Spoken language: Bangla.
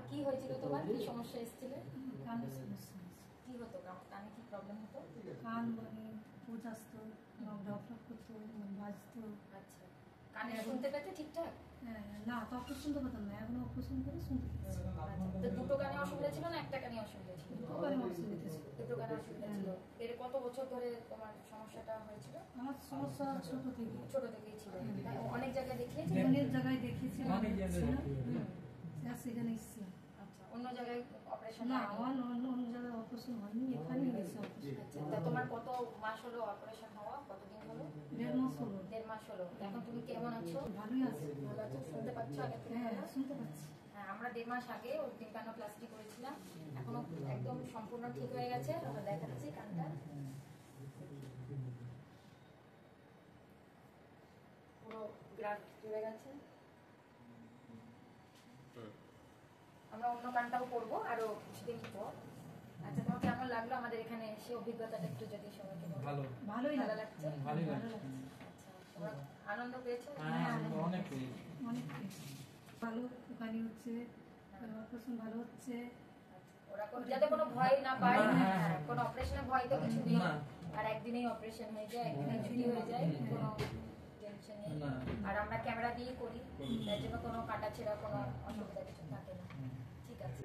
কি হয়েছিল তোমার? কি সমস্যা এসেছিল? কানের সমস্যা। কি হতো? কানে কি প্রবলেম হতো? কান মানে পৌঁছ আসতো, ঢপ ঢপ করতো, বাজতো। আচ্ছা, কানে শুনতে পেতে ঠিকঠাক? না, তখন শুনতে পেতাম না, এখন অপারেশন করে শুনতে পাচ্ছি। তো দুটো কানে অসুবিধা ছিল না একটা কানে অসুবিধা ছিল? দুটো কানে অসুবিধা ছিল। দুটো কানে অসুবিধা ছিল। এর কত বছর ধরে তোমার সমস্যাটা হয়েছিল? আমার সমস্যা ছোট থেকে। ছোট থেকেই ছিল? অনেক জায়গায় দেখিয়েছি? অনেক জায়গায় দেখিয়েছি, সেখানে এসেছি। আচ্ছা, অন্য জায়গায় অপারেশন? না, আমার অন্য জায়গায় অপারেশন হয়নি, এখানেই হয়েছে অপারেশন। আচ্ছা, তা তোমার কত মাস হলো অপারেশন হওয়া? কতদিন হলো? 1.5 মাস হলো। 1.5 মাস হলো। এখন তুমি কেমন আছো? ভালোই আছি। ভালো আছো? শুনতে পাচ্ছ আগে থেকে? হ্যাঁ, শুনতে পাচ্ছি। হ্যাঁ, আমরা 1.5 মাস আগে ওর টিম্প্যানোপ্লাস্টি করেছিলাম, এখনো একদম সম্পূর্ণ ঠিক হয়ে গেছে। আমরা দেখাচ্ছি কানটা, পুরো গ্রাফট জুড়ে গেছে। আমরা অন্য কানটাও করবো আরো কিছুদিন পর। আচ্ছা, তোমার কেমন লাগলো আমাদের এখানে এসে? অভিজ্ঞতাটা একটু যদি সবাইকে বলো। ভালোই লাগছে? ভালোই লাগছে। আচ্ছা, তোমরা আনন্দ পেয়েছো? হ্যাঁ, অনেক পেয়েছি। অনেক পেয়েছি। ভালো ওখানে হচ্ছে, অপারেশন ভালো হচ্ছে। ওরা যাতে কোনো ভয় না পায়, কোনো অপারেশনের ভয় তো কিছু নেই। আর একদিনেই অপারেশন হয়ে যায়, একদিনেই ছুটি হয়ে যায়, কোনো টেনশন নেই। আর আমরা ক্যামেরা দিয়ে করি, তার জন্য কোনো কাটা ছেঁড়া কোনো অসুবিধা কিছু থাকে না। ঠিক আছে।